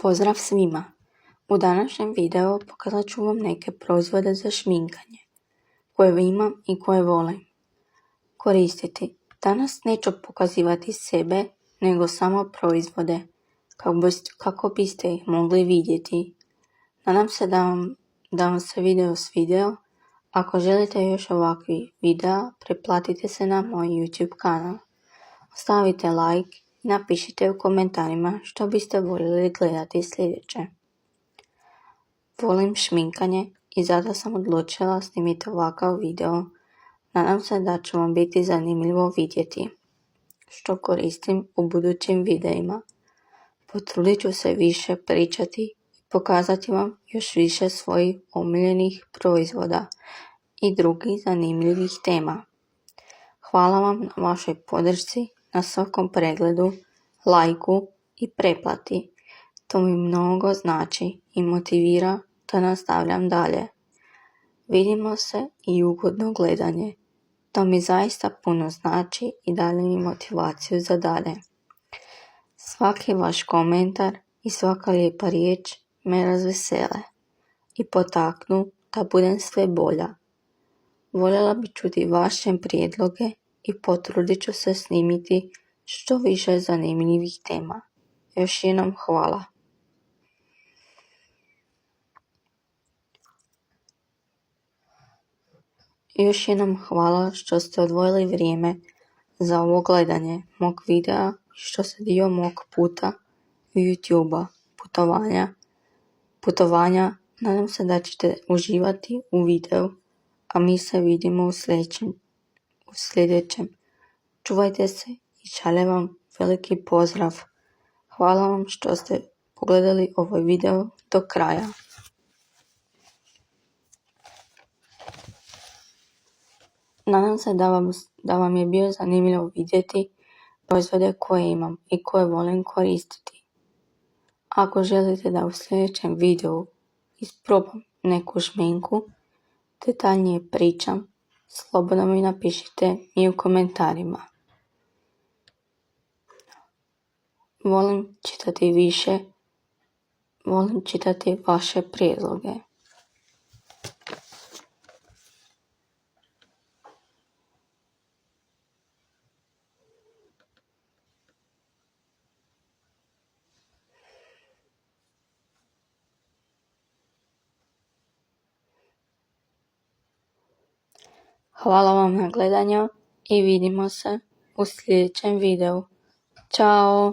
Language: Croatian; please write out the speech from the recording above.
Pozdrav svima! U današnjem videu pokazat ću vam neke proizvode za šminkanje koje imam i koje volim koristiti. Danas neću pokazivati sebe, nego samo proizvode kako biste ih mogli vidjeti. Nadam se da vam se video svidio. Ako želite još ovakvih videa, pretplatite se na moj YouTube kanal. Ostavite like i napišite u komentarima što biste voljeli gledati sljedeće. Volim šminkanje i zato sam odlučila snimiti ovakav video. Nadam se da će vam biti zanimljivo vidjeti što koristim u budućim videima. Potrudit ću se više pričati i pokazati vam još više svojih omiljenih proizvoda i drugih zanimljivih tema. Hvala vam na vašoj podršci, na svakom pregledu, lajku i pretplati. To mi mnogo znači i motivira da nastavljam dalje. Vidimo se i ugodno gledanje. To mi zaista puno znači i daje mi motivaciju za dalje. Svaki vaš komentar i svaka lijepa riječ me razvesele i potaknu da budem sve bolja. Voljela bi čuti vaše prijedloge i potrudit ću se snimiti što više zanimljivih tema. Još jednom hvala. Još jednom hvala što ste odvojili vrijeme za ovo gledanje mog videa, što se dio mog puta YouTube-a, putovanja. Nadam se da ćete uživati u videu, a mi se vidimo u sljedećem. Čuvajte se i šaljem vam veliki pozdrav. Hvala vam što ste pogledali ovaj video do kraja. Nadam se da vam je bio zanimljivo vidjeti proizvode koje imam i koje volim koristiti. Ako želite da u sljedećem videu isprobam neku šminku, detaljnije pričam, slobodno mi napišite i u komentarima. Volim čitati vaše prijedloge. Hvala vam na gledanju i vidimo se u sljedećem videu. Ćao!